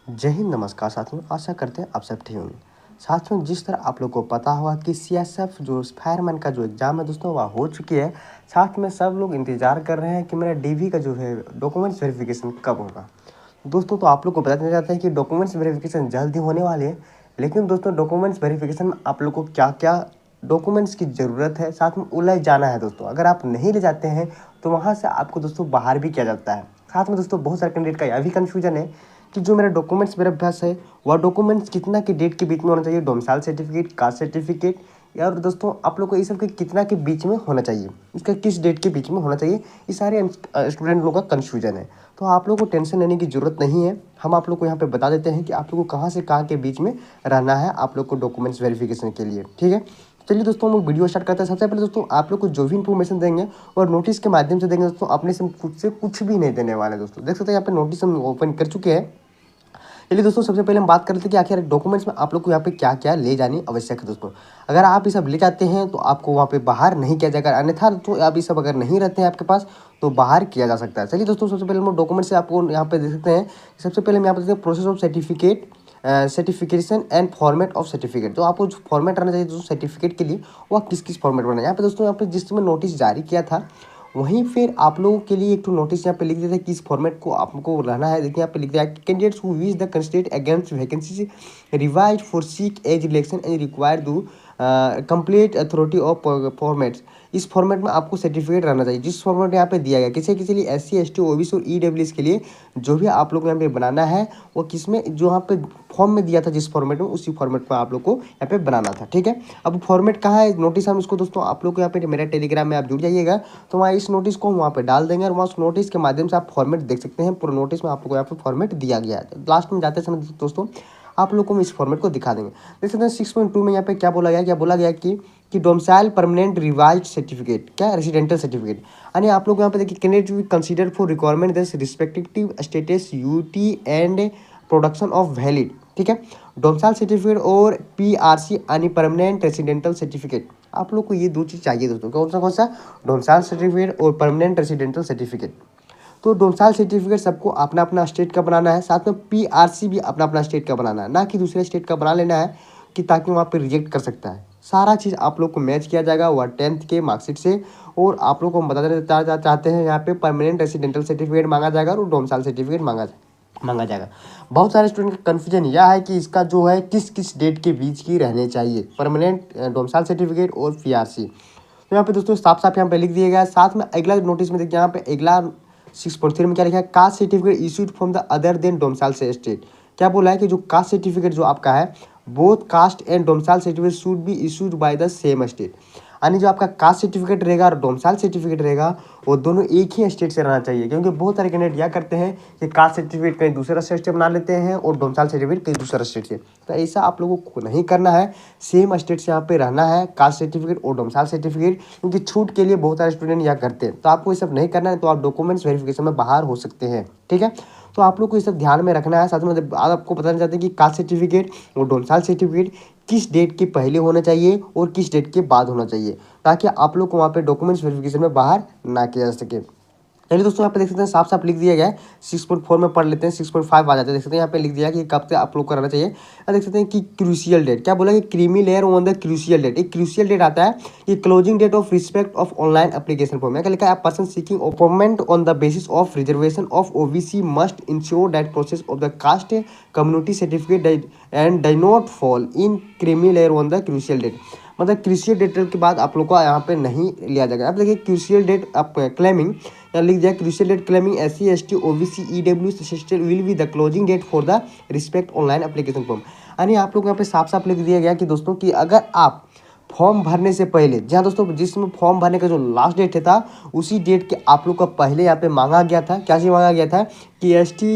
जय हिंद, नमस्कार साथियों। आशा करते हैं आप सब ठीक होंगे। साथियों, जिस तरह आप लोग को पता होगा कि सीएसएफ जो फायरमैन का जो एग्ज़ाम है दोस्तों वह हो चुकी है। साथ में सब लोग इंतज़ार कर रहे हैं कि मेरा डीवी का जो है डॉक्यूमेंट्स वेरिफिकेशन कब होगा। दोस्तों, तो आप लोग को बताया जाता है कि डॉक्यूमेंट्स वेरिफिकेशन जल्द ही होने वाली है। लेकिन दोस्तों, डॉक्यूमेंट्स वेरिफिकेशन में आप लोग को क्या क्या डॉक्यूमेंट्स की ज़रूरत है, साथ में उलझ जाना है दोस्तों। अगर आप नहीं ले जाते हैं तो वहाँ से आपको दोस्तों बाहर भी किया जाता है। साथ में दोस्तों, बहुत सारे कैंडिडेट का यह भी कन्फ्यूजन है कि जो मेरा डॉक्यूमेंट्स मेरे पास है वह डॉक्यूमेंट्स कितना के डेट के बीच में होना चाहिए, डोमिसाइल सर्टिफिकेट, कास्ट सर्टिफिकेट, या और दोस्तों आप लोग को ये सब के कितना के बीच में होना चाहिए, इसका किस डेट के बीच में होना चाहिए, ये सारे स्टूडेंट लोगों का कन्फ्यूजन है। तो आप लोग को टेंशन लेने की ज़रूरत नहीं है। हम आप लोग को यहाँ पे बता देते हैं कि आप लोग को कहाँ से कहाँ के बीच में रहना है आप लोग को डॉक्यूमेंट्स वेरिफिकेशन के लिए। ठीक है, चलिए दोस्तों हम वीडियो स्टार्ट करते हैं। सबसे पहले दोस्तों आप लोग को जो भी इन्फॉर्मेशन देंगे और नोटिस के माध्यम से देंगे दोस्तों, अपने से खुद से कुछ भी नहीं देने वाले दोस्तों। देख सकते हैं यहाँ पे नोटिस हम ओपन कर चुके हैं। चलिए दोस्तों, सबसे पहले हम बात कर लेते हैं कि आखिर डॉक्यूमेंट्स में आप लोग को यहाँ पे क्या क्या ले जानी आवश्यक है दोस्तों। अगर आप ये सब ले जाते हैं तो आपको वहाँ पे बाहर नहीं किया जाएगा, अन्यथा तो आप ये सब अगर नहीं रहते हैं आपके पास तो बाहर किया जा सकता है। चलिए दोस्तों, सबसे पहले हम डॉक्यूमेंट से आपको यहाँ पे देख सकते हैं। सबसे पहले हम यहाँ पे देखते हैं process of certificate, certification and format of certificate. तो आपको जो फॉर्मेट रहना चाहिए दोस्तों सर्टिफिकेट के लिए, वह किस किस फॉर्मेट में है। यहाँ पे दोस्तों यहाँ पे जिसमें नोटिस जारी किया था वहीं फिर आप लोगों के लिए एक तो नोटिस यहाँ पे लिख देते हैं कि इस फॉर्मेट को आपको रहना है। देखिए यहाँ पे लिख दिया है, candidates who wish the candidate against vacancy revise for seek as election and require to complete authority of formats. इस फॉर्मेट में आपको सर्टिफिकेट रहना चाहिए जिस फॉर्मेट में यहाँ पे दिया गया। किसी किसी लिए SC ST OBC और EWS के लिए जो भी आप लोग को यहाँ पे बनाना है वो किसमें, जो यहाँ पे फॉर्म में दिया था जिस फॉर्मेट में, उसी फॉर्मेट में आप लोग को यहाँ पे बनाना था। ठीक है, अब फॉर्मेट कहाँ है नोटिस, हम इसको दोस्तों आप लोग को यहाँ पे मेरा टेलीग्राम में आप जुड़ जाइएगा तो वहाँ इस नोटिस को हम वहाँ पे डाल देंगे और वहाँ उस नोटिस के माध्यम से आप फॉर्मेट देख सकते हैं। पूरा नोटिस में आप लोग को यहाँ पे फॉर्मेट दिया गया है। लास्ट में जाते समय दोस्तों आप लोग को हम इस फॉर्मेट को दिखा देंगे। देख सकते हैं 6.2 में यहाँ पे क्या बोला गया, कि डोमिसाइल परमानेंट रिवाइज सर्टिफिकेट, क्या रेसिडेंटल सर्टिफिकेट। यानी आप लोग यहाँ पे देखिए candidate will consider for requirement this respective status UT and production of valid. ठीक है, डोमिसाइल सर्टिफिकेट और PRC यानी परमानेंट रेसिडेंटल सर्टिफिकेट। आप लोग को ये दो चीज़ चाहिए दोस्तों, कौन सा, डोमिसाइल सर्टिफिकेट और परमानेंट रेसिडेंटल सर्टिफिकेट। तो डोमिसाइल सर्टिफिकेट सबको अपना अपना स्टेट का बनाना है, साथ में PRC भी अपना अपना स्टेट का बनाना है, ना कि दूसरे स्टेट का बना लेना है कि ताकि वहाँ पे रिजेक्ट कर सकता है। सारा चीज़ आप लोग को मैच किया जाएगा वह 10th के मार्कशीट से। और आप लोग को हम बता देना चाहते हैं यहाँ पे परमानेंट रेसिडेंटल सर्टिफिकेट मांगा जाएगा और डोमिसाइल सर्टिफिकेट मांगा जाएगा। बहुत सारे स्टूडेंट का कन्फ्यूजन यह है कि इसका जो है किस किस डेट के बीच की रहने चाहिए, परमानेंट डोमिसाइल सर्टिफिकेट और PRC। तो यहाँ पे दोस्तों साफ साफ यहाँ पे लिख दिया गया। साथ में अगला नोटिस में देखिए यहाँ पे अगला 6.3 में क्या लिखा है, caste certificate issued from the other than domicile से स्टेट। क्या बोला है कि जो कास्ट सर्टिफिकेट जो आपका है, both caste and domicile certificate should be issued by the same state. यानी जो आपका कास्ट सर्टिफिकेट रहेगा और डोमिसाइल सर्टिफिकेट रहेगा वो दोनों एक ही स्टेट से रहना चाहिए। क्योंकि बहुत सारे कैंडिडेट यह करते हैं कि कास्ट सर्टिफिकेट कहीं दूसरा स्टेट से बना लेते हैं और डोमिसाइल सर्टिफिकेट कहीं दूसरा स्टेट से। तो ऐसा आप लोगों को नहीं करना है, सेम स्टेट से यहाँ पे रहना है कास्ट सर्टिफिकेट और डोमिसाइल सर्टिफिकेट। क्योंकि छूट के लिए बहुत सारे स्टूडेंट यह करते हैं, तो आपको ये सब नहीं करना है, तो आप डॉक्यूमेंट्स वेरिफिकेशन में बाहर हो सकते हैं। ठीक है, तो आप लोग को ये सब ध्यान में रखना है। साथ में आपको बताना चाहते हैं कि कास्ट सर्टिफिकेट और डोमिसाइल सर्टिफिकेट किस डेट के पहले होना चाहिए और किस डेट के बाद होना चाहिए, ताकि आप लोग को वहाँ पे डॉक्यूमेंट्स वेरिफिकेशन में बाहर ना किया जा सके। चलिए दोस्तों, यहाँ पे देख सकते हैं साफ साफ लिख दिया गया है। 6.4 में पढ़ लेते हैं, 6.5 आ जाते हैं। देख सकते हैं यहाँ पे लिख दिया है कि कब से आप लोग कराना चाहिए। यहाँ देख सकते हैं कि क्रूशियल डेट, क्या बोला कि creamy layer on the crucial date. एक क्रूशियल डेट आता है कि closing date of respect of online application form. क्या लिखा है, person seeking appointment on the basis of reservation of OBC must ensure that process of the caste community certificate and does not fall in creamy layer on the crucial date. मतलब crucial date के बाद आप लोग को यहाँ पे नहीं लिया जाएगा। आप देखिए क्रूशियल डेट आप क्लेमिंग, यहाँ लिख दिया crucial date claiming SC ST OBC EWS will be the closing date for the respect online application form. यानी आप लोग यहाँ पे साफ साफ लिख दिया गया कि दोस्तों कि अगर आप फॉर्म भरने से पहले, जहाँ दोस्तों जिसमें फॉर्म भरने का जो लास्ट डेट था उसी डेट के आप लोग का पहले यहाँ पे मांगा गया था, क्या चीज़ मांगा गया था कि SC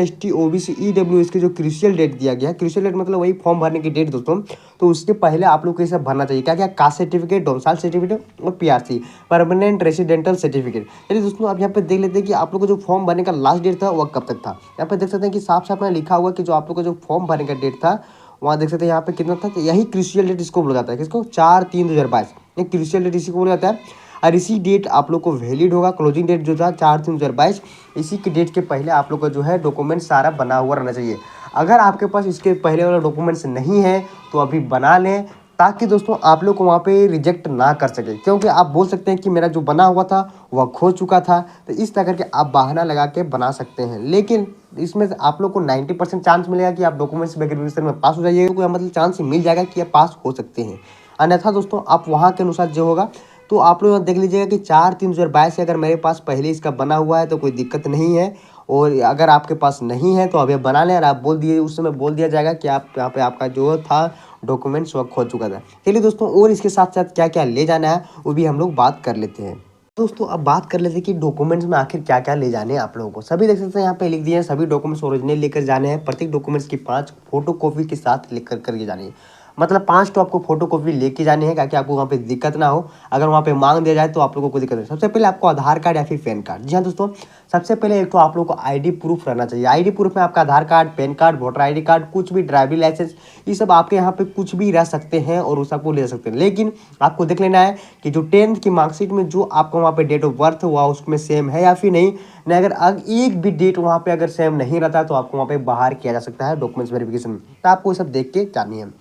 ST OBC EWS के जो क्रूशियल डेट दिया गया, क्रूशियल डेट मतलब वही फॉर्म भरने की डेट दोस्तों, तो उसके पहले आप लोग को ये सब भरना चाहिए। क्या क्या, कास्ट सर्टिफिकेट, डोमिसाइल सर्टिफिकेट और PRC परमानेंट रेसिडेंटल सर्टिफिकेट। चलिए दोस्तों अब यहाँ पे देख लेते हैं कि आप लोग को जो फॉर्म भरने का लास्ट डेट था वह कब तक था। यहाँ पे देख सकते हैं कि साफ साफ लिखा हुआ कि जो आप लोग का जो फॉर्म भरने का डेट था वहाँ देख सकते हैं यहाँ पे कितना था, तो यही क्रूशियल डेट इसको बोला जाता है, किसको, 4/3/2022। ये क्रूशियल डेट इसी को बोला जाता है। और इसी डेट आप लोग को वैलिड होगा। क्लोजिंग डेट जो था 4/3/2022, इसी की डेट के पहले आप लोग का जो है डॉक्यूमेंट सारा बना हुआ रहना चाहिए। अगर आपके पास इसके पहले वाला डॉक्यूमेंट्स नहीं है तो अभी बना लें, ताकि दोस्तों आप लोग को वहाँ पे रिजेक्ट ना कर सके, क्योंकि आप बोल सकते हैं कि मेरा जो बना हुआ था वह खो चुका था। तो इस तरह करके आप बहाना लगा के बना सकते हैं, लेकिन इसमें आप लोग को 90% चांस मिलेगा कि आप डॉक्यूमेंट्स वेरिफिकेशन में पास हो जाइए, मतलब चांस मिल जाएगा कि आप पास हो सकते हैं। अन्यथा दोस्तों आप वहाँ के अनुसार जो होगा तो आप लोग देख लीजिएगा कि 4/3/2022 से अगर मेरे पास पहले इसका बना हुआ है तो कोई दिक्कत नहीं है, और अगर आपके पास नहीं है तो अभी बना लें। और आप बोल दिए, उस समय बोल दिया जाएगा कि आप यहाँ पे आपका जो था डॉक्यूमेंट्स वह खो चुका था। चलिए दोस्तों, और इसके साथ साथ क्या क्या ले जाना है वो भी हम लोग बात कर लेते हैं। दोस्तों अब बात कर लेते हैं कि डॉक्यूमेंट्स में आखिर क्या क्या ले जाने हैं आप लोगों को। सभी देख सकते हैं यहाँ पे लिख दिए हैं, सभी डॉक्यूमेंट्स ओरिजिनल लेकर जाने हैं। प्रत्येक डॉक्यूमेंट्स की 5 फोटो कॉपी के साथ लिख करके जानी है, मतलब 5 तो आपको फोटो कॉपी लेके जानी है, ताकि आपको वहाँ पे दिक्कत ना हो। अगर वहाँ पे मांग दिया जाए तो आप लोगों को दिक्कत नहीं। सबसे पहले आपको आधार कार्ड या फिर पैन कार्ड। जी हाँ दोस्तों, सबसे पहले एक तो आप लोगों को आईडी प्रूफ रहना चाहिए। आईडी प्रूफ में आपका Aadhaar card, PAN card, voter ID card, कुछ भी, ड्राइविंग लाइसेंस, ये सब आपके यहाँ पे कुछ भी रह सकते हैं और उस आपको ले सकते हैं। लेकिन आपको देख लेना है कि जो 10th की मार्कशीट में जो आपको वहाँ पे डेट ऑफ बर्थ हुआ उसमें सेम है या फिर नहीं। अगर एक भी डेट वहाँ पे अगर सेम नहीं रहता तो आपको वहाँ पे बाहर किया जा सकता है डॉक्यूमेंट्स वेरिफिकेशन में। तो आपको ये सब देख के जानी है।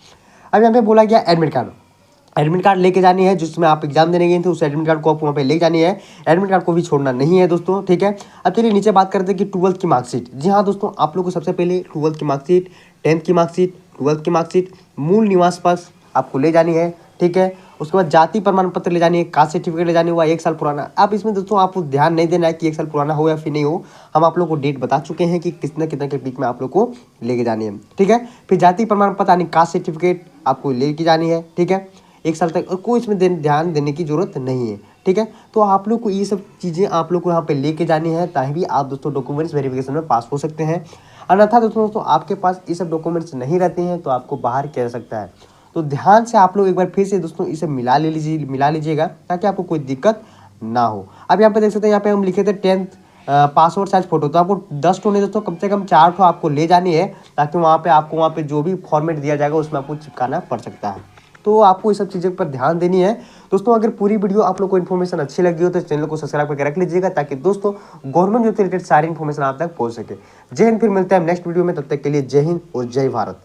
अब यहाँ पे बोला गया एडमिट कार्ड। एडमिट कार्ड लेके जानी है, जिसमें आप एग्जाम देने गए थे उस एडमिट कार्ड को आपको वहाँ पे ले जानी है। एडमिट कार्ड को भी छोड़ना नहीं है दोस्तों, ठीक है। अब चलिए नीचे बात करते हैं कि 12th की मार्कशीट। जी हाँ दोस्तों, आप लोग को सबसे पहले 12th की मार्कशीट, 10th की मार्कशीट, 12th की मार्कशीट, मूल निवास पास आपको ले जानी है, ठीक है। उसके बाद जाति प्रमाण पत्र ले जानी है, कास्ट सर्टिफिकेट ले जानी हुआ 1 साल पुराना। अब इसमें दोस्तों आपको ध्यान नहीं देना है कि 1 साल पुराना हो या फिर नहीं हो, हम आप लोग को डेट बता चुके हैं कि कितने कितने के बीच में आप लोग को लेके जानी है, ठीक है। फिर जाति प्रमाण पत्र यानी कास्ट सर्टिफिकेट आपको लेके जानी है, ठीक है। 1 साल तक, और कोई इसमें ध्यान देने की जरूरत नहीं है, ठीक है। तो आप लोग को ये सब चीज़ें आप लोग को यहाँ पे लेके जानी है, ताकि आप दोस्तों डॉक्यूमेंट्स वेरिफिकेशन में पास हो सकते हैं। अन्यथा दोस्तों आपके पास ये सब डॉक्यूमेंट्स नहीं रहते हैं तो आपको बाहर किया जा सकता है। तो ध्यान से आप लोग एक बार फिर से दोस्तों इसे मिला लीजिएगा, ताकि आपको कोई दिक्कत ना हो। अब यहाँ पे देख सकते हैं, यहाँ पे हम लिखे थे 10th पासपोर्ट साइज फोटो। तो आपको 10 ठो नहीं दोस्तों, कम से कम 4 ठो आपको ले जानी है, ताकि आपको वहाँ पे जो भी फॉर्मेट दिया जाएगा उसमें आपको चिपकाना पड़ सकता है। तो आपको ये सब चीज़ों पर ध्यान देनी है दोस्तों। अगर पूरी वीडियो आप लोग को इन्फॉर्मेशन अच्छी लगी हो तो चैनल को सब्सक्राइब करके रख लीजिएगा, ताकि दोस्तों गवर्नमेंट जो रिलेटेड सारी इन्फॉर्मेशन आप तक पहुँच सके। जय हिंद, फिर मिलते हैं नेक्स्ट वीडियो में। तब तक के लिए जय हिंद और जय भारत।